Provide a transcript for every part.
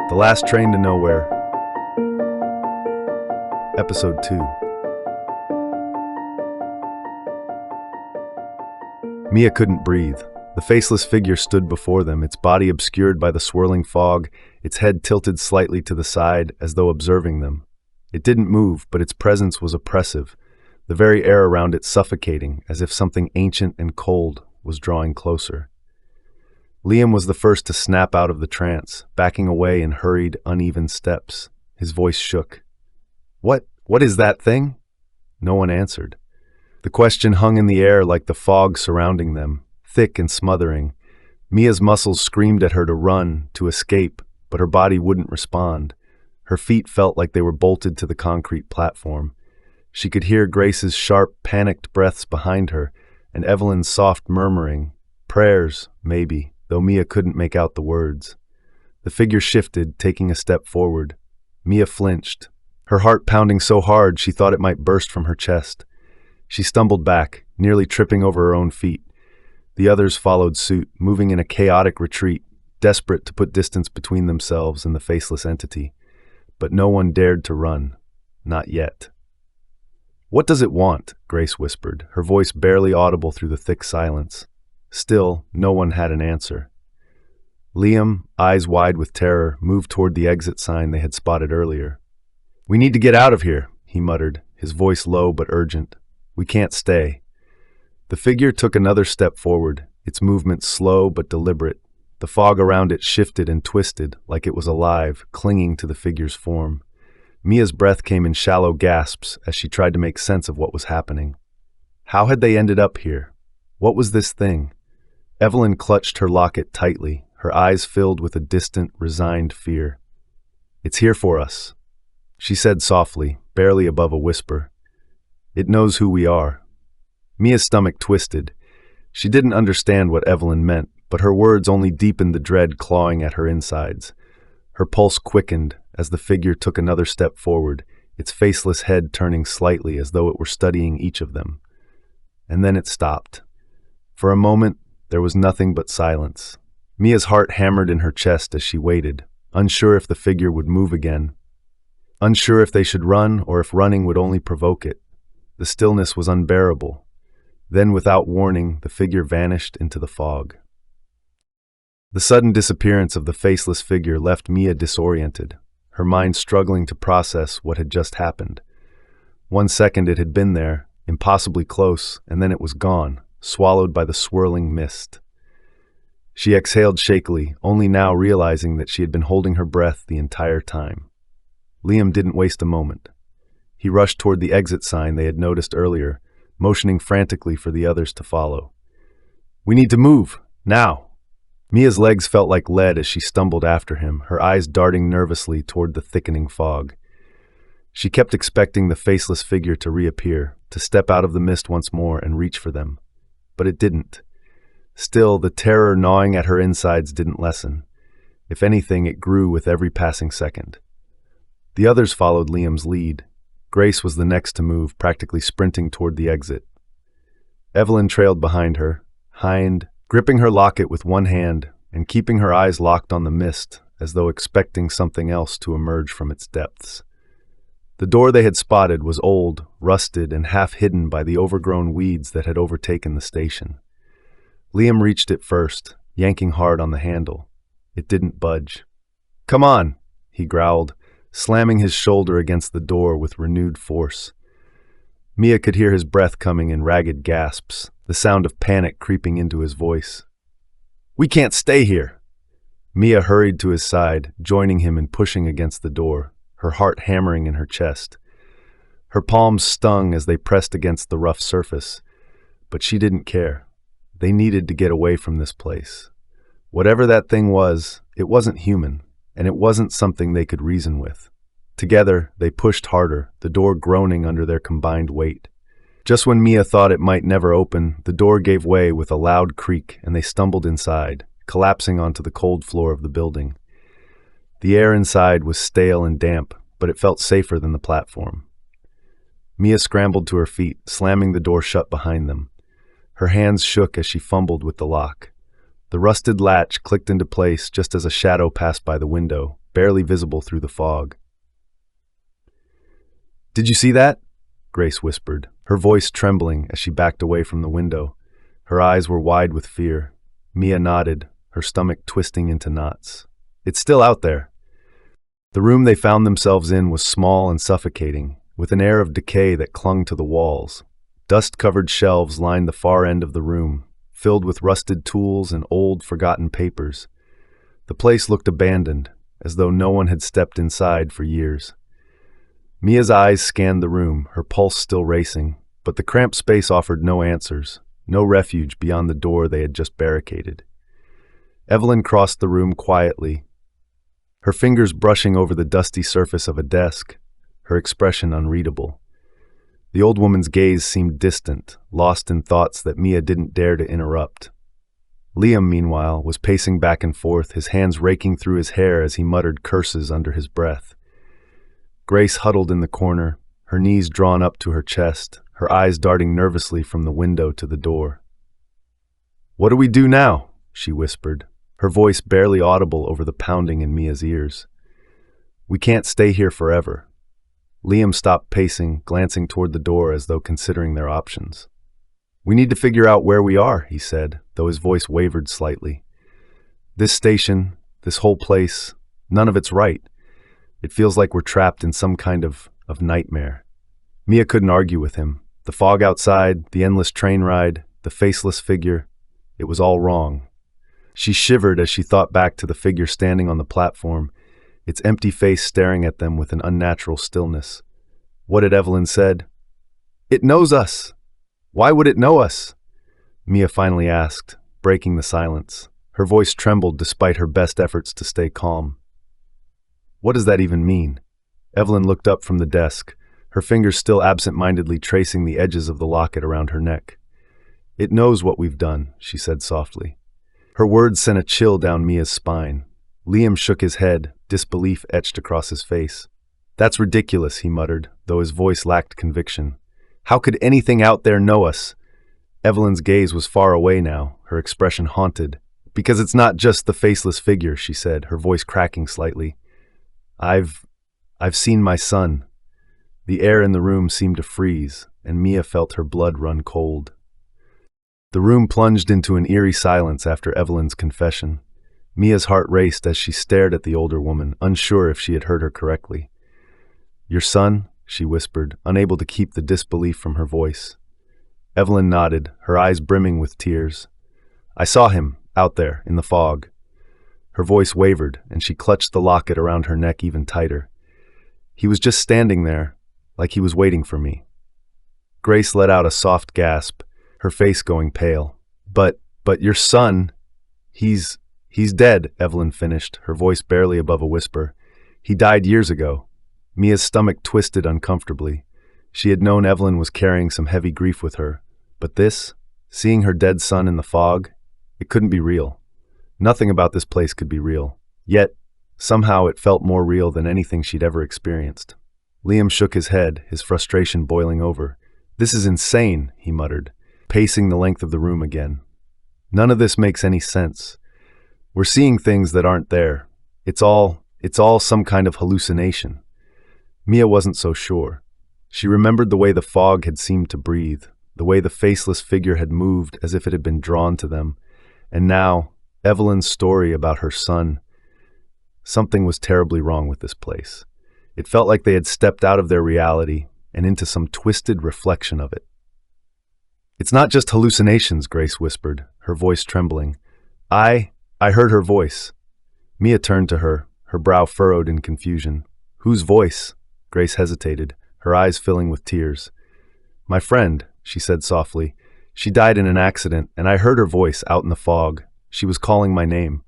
The Last Train to Nowhere, Episode 2. Mia couldn't breathe. The faceless figure stood before them, its body obscured by the swirling fog, its head tilted slightly to the side as though observing them. It didn't move, but its presence was oppressive, the very air around it suffocating, as if something ancient and cold was drawing closer. Liam was the first to snap out of the trance, backing away in hurried, uneven steps. His voice shook. What is that thing?" No one answered. The question hung in the air like the fog surrounding them, thick and smothering. Mia's muscles screamed at her to run, to escape, but her body wouldn't respond. Her feet felt like they were bolted to the concrete platform. She could hear Grace's sharp, panicked breaths behind her, and Evelyn's soft murmuring. Prayers, maybe, though Mia couldn't make out the words. The figure shifted, taking a step forward. Mia flinched, her heart pounding so hard she thought it might burst from her chest. She stumbled back, nearly tripping over her own feet. The others followed suit, moving in a chaotic retreat, desperate to put distance between themselves and the faceless entity. But no one dared to run. Not yet. "What does it want?" Grace whispered, her voice barely audible through the thick silence. Still, no one had an answer. Liam, eyes wide with terror, moved toward the exit sign they had spotted earlier. "We need to get out of here," he muttered, his voice low but urgent. "We can't stay." The figure took another step forward, its movement slow but deliberate. The fog around it shifted and twisted, like it was alive, clinging to the figure's form. Mia's breath came in shallow gasps as she tried to make sense of what was happening. How had they ended up here? What was this thing? Evelyn clutched her locket tightly, her eyes filled with a distant, resigned fear. "It's here for us," she said softly, barely above a whisper. "It knows who we are." Mia's stomach twisted. She didn't understand what Evelyn meant, but her words only deepened the dread clawing at her insides. Her pulse quickened as the figure took another step forward, its faceless head turning slightly as though it were studying each of them. And then it stopped. For a moment, there was nothing but silence. Mia's heart hammered in her chest as she waited, unsure if the figure would move again. Unsure if they should run or if running would only provoke it. The stillness was unbearable. Then, without warning, the figure vanished into the fog. The sudden disappearance of the faceless figure left Mia disoriented, her mind struggling to process what had just happened. 1 second it had been there, impossibly close, and then it was gone, swallowed by the swirling mist. She exhaled shakily, only now realizing that she had been holding her breath the entire time. Liam didn't waste a moment. He rushed toward the exit sign they had noticed earlier, motioning frantically for the others to follow. "We need to move, now!" Mia's legs felt like lead as she stumbled after him, her eyes darting nervously toward the thickening fog. She kept expecting the faceless figure to reappear, to step out of the mist once more and reach for them. But it didn't. Still, the terror gnawing at her insides didn't lessen. If anything, it grew with every passing second. The others followed Liam's lead. Grace was the next to move, practically sprinting toward the exit. Evelyn trailed behind her, gripping her locket with one hand and keeping her eyes locked on the mist, as though expecting something else to emerge from its depths. The door they had spotted was old, rusted, and half hidden by the overgrown weeds that had overtaken the station. Liam reached it first, yanking hard on the handle. It didn't budge. "Come on," he growled, slamming his shoulder against the door with renewed force. Mia could hear his breath coming in ragged gasps, the sound of panic creeping into his voice. "We can't stay here!" Mia hurried to his side, joining him in pushing against the door, her heart hammering in her chest. Her palms stung as they pressed against the rough surface, but she didn't care. They needed to get away from this place. Whatever that thing was, it wasn't human, and it wasn't something they could reason with. Together, they pushed harder, the door groaning under their combined weight. Just when Mia thought it might never open, the door gave way with a loud creak, and they stumbled inside, collapsing onto the cold floor of the building. The air inside was stale and damp, but it felt safer than the platform. Mia scrambled to her feet, slamming the door shut behind them. Her hands shook as she fumbled with the lock. The rusted latch clicked into place just as a shadow passed by the window, barely visible through the fog. "Did you see that?" Grace whispered, her voice trembling as she backed away from the window. Her eyes were wide with fear. Mia nodded, her stomach twisting into knots. "It's still out there." The room they found themselves in was small and suffocating, with an air of decay that clung to the walls. Dust-covered shelves lined the far end of the room, filled with rusted tools and old, forgotten papers. The place looked abandoned, as though no one had stepped inside for years. Mia's eyes scanned the room, her pulse still racing, but the cramped space offered no answers, no refuge beyond the door they had just barricaded. Evelyn crossed the room quietly, her fingers brushing over the dusty surface of a desk, her expression unreadable. The old woman's gaze seemed distant, lost in thoughts that Mia didn't dare to interrupt. Liam, meanwhile, was pacing back and forth, his hands raking through his hair as he muttered curses under his breath. Grace huddled in the corner, her knees drawn up to her chest, her eyes darting nervously from the window to the door. "What do we do now?" she whispered, her voice barely audible over the pounding in Mia's ears. "We can't stay here forever." Liam stopped pacing, glancing toward the door as though considering their options. "We need to figure out where we are," he said, though his voice wavered slightly. "This station, this whole place, none of it's right. It feels like we're trapped in some kind of nightmare." Mia couldn't argue with him. The fog outside, the endless train ride, the faceless figure, it was all wrong. She shivered as she thought back to the figure standing on the platform, its empty face staring at them with an unnatural stillness. What had Evelyn said? "It knows us! Why would it know us?" Mia finally asked, breaking the silence. Her voice trembled despite her best efforts to stay calm. "What does that even mean?" Evelyn looked up from the desk, her fingers still absent-mindedly tracing the edges of the locket around her neck. "It knows what we've done," she said softly. Her words sent a chill down Mia's spine. Liam shook his head, disbelief etched across his face. "That's ridiculous," he muttered, though his voice lacked conviction. "How could anything out there know us?" Evelyn's gaze was far away now, her expression haunted. "Because it's not just the faceless figure," she said, her voice cracking slightly. I've seen my son." The air in the room seemed to freeze, and Mia felt her blood run cold. The room plunged into an eerie silence after Evelyn's confession. Mia's heart raced as she stared at the older woman, unsure if she had heard her correctly. "Your son?" she whispered, unable to keep the disbelief from her voice. Evelyn nodded, her eyes brimming with tears. "I saw him, out there, in the fog." Her voice wavered, and she clutched the locket around her neck even tighter. "He was just standing there, like he was waiting for me." Grace let out a soft gasp, her face going pale. But your son, he's dead," Evelyn finished, her voice barely above a whisper. "He died years ago." Mia's stomach twisted uncomfortably. She had known Evelyn was carrying some heavy grief with her, but this, seeing her dead son in the fog, it couldn't be real. Nothing about this place could be real. Yet, somehow it felt more real than anything she'd ever experienced. Liam shook his head, his frustration boiling over. "This is insane," he muttered, pacing the length of the room again. "None of this makes any sense. We're seeing things that aren't there. It's all some kind of hallucination." Mia wasn't so sure. She remembered the way the fog had seemed to breathe, the way the faceless figure had moved as if it had been drawn to them, and now Evelyn's story about her son. Something was terribly wrong with this place. It felt like they had stepped out of their reality and into some twisted reflection of it. "It's not just hallucinations," Grace whispered, her voice trembling. I heard her voice." Mia turned to her, her brow furrowed in confusion. "Whose voice?" Grace hesitated, her eyes filling with tears. "My friend," she said softly. "She died in an accident, and I heard her voice out in the fog. She was calling my name."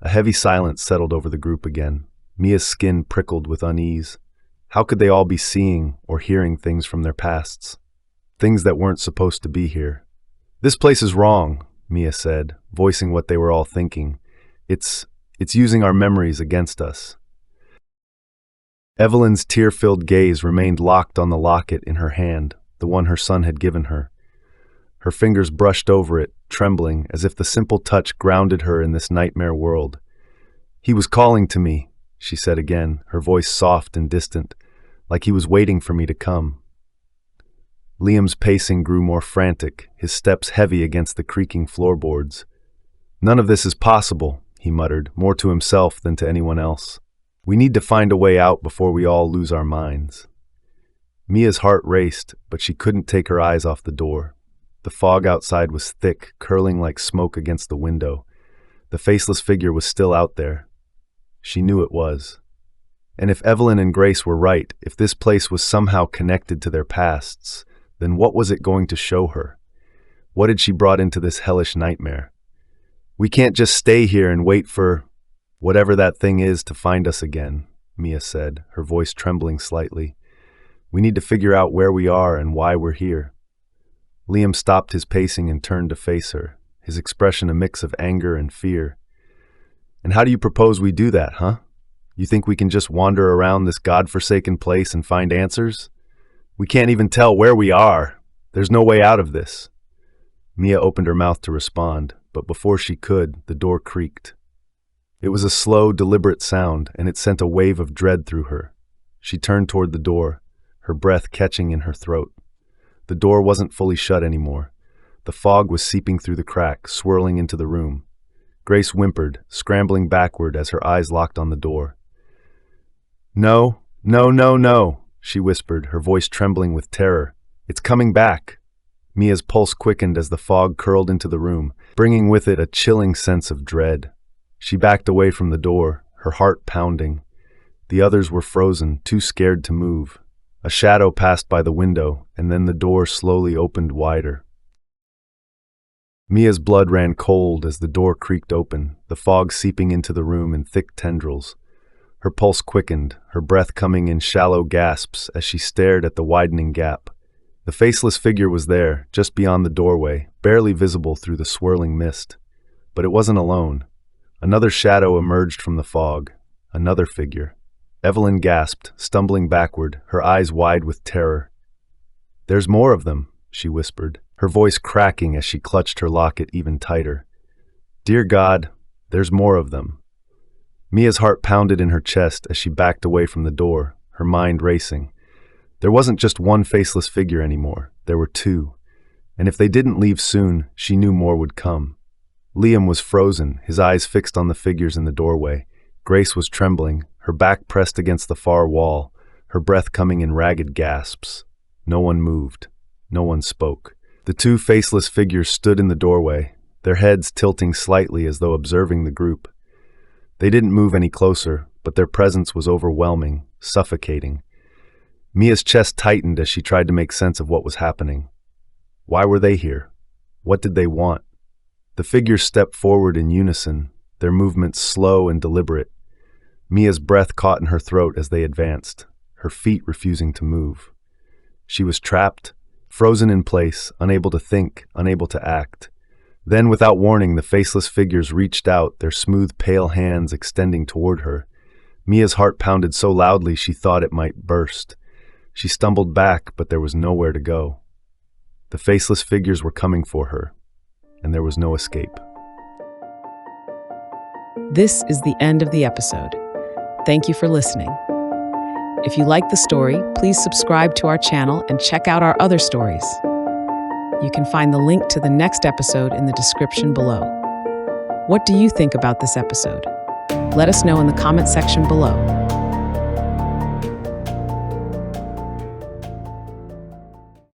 A heavy silence settled over the group again. Mia's skin prickled with unease. How could they all be seeing or hearing things from their pasts? Things that weren't supposed to be here. "This place is wrong," Mia said, voicing what they were all thinking. It's using our memories against us." Evelyn's tear-filled gaze remained locked on the locket in her hand, the one her son had given her. Her fingers brushed over it, trembling, as if the simple touch grounded her in this nightmare world. "He was calling to me," she said again, her voice soft and distant, like he was waiting for me to come. Liam's pacing grew more frantic, his steps heavy against the creaking floorboards. "None of this is possible," he muttered, more to himself than to anyone else. "We need to find a way out before we all lose our minds." Mia's heart raced, but she couldn't take her eyes off the door. The fog outside was thick, curling like smoke against the window. The faceless figure was still out there. She knew it was. And if Evelyn and Grace were right, if this place was somehow connected to their pasts, then what was it going to show her? What had she brought into this hellish nightmare? "We can't just stay here and wait for whatever that thing is to find us again," Mia said, her voice trembling slightly. "We need to figure out where we are and why we're here." Liam stopped his pacing and turned to face her, his expression a mix of anger and fear. "And how do you propose we do that, huh? You think we can just wander around this godforsaken place and find answers? We can't even tell where we are. There's no way out of this." Mia opened her mouth to respond, but before she could, the door creaked. It was a slow, deliberate sound, and it sent a wave of dread through her. She turned toward the door, her breath catching in her throat. The door wasn't fully shut anymore. The fog was seeping through the crack, swirling into the room. Grace whimpered, scrambling backward as her eyes locked on the door. "No, no, no, no," she whispered, her voice trembling with terror. "It's coming back." Mia's pulse quickened as the fog curled into the room, bringing with it a chilling sense of dread. She backed away from the door, her heart pounding. The others were frozen, too scared to move. A shadow passed by the window, and then the door slowly opened wider. Mia's blood ran cold as the door creaked open, the fog seeping into the room in thick tendrils. Her pulse quickened, her breath coming in shallow gasps as she stared at the widening gap. The faceless figure was there, just beyond the doorway, barely visible through the swirling mist. But it wasn't alone. Another shadow emerged from the fog. Another figure. Evelyn gasped, stumbling backward, her eyes wide with terror. "There's more of them," she whispered, her voice cracking as she clutched her locket even tighter. "Dear God, there's more of them." Mia's heart pounded in her chest as she backed away from the door, her mind racing. There wasn't just one faceless figure anymore, there were two. And if they didn't leave soon, she knew more would come. Liam was frozen, his eyes fixed on the figures in the doorway. Grace was trembling, her back pressed against the far wall, her breath coming in ragged gasps. No one moved. No one spoke. The two faceless figures stood in the doorway, their heads tilting slightly as though observing the group. They didn't move any closer, but their presence was overwhelming, suffocating. Mia's chest tightened as she tried to make sense of what was happening. Why were they here? What did they want? The figures stepped forward in unison, their movements slow and deliberate. Mia's breath caught in her throat as they advanced, her feet refusing to move. She was trapped, frozen in place, unable to think, unable to act. Then, without warning, the faceless figures reached out, their smooth, pale hands extending toward her. Mia's heart pounded so loudly she thought it might burst. She stumbled back, but there was nowhere to go. The faceless figures were coming for her, and there was no escape. This is the end of the episode. Thank you for listening. If you like the story, please subscribe to our channel and check out our other stories. You can find the link to the next episode in the description below. What do you think about this episode? Let us know in the comment section below.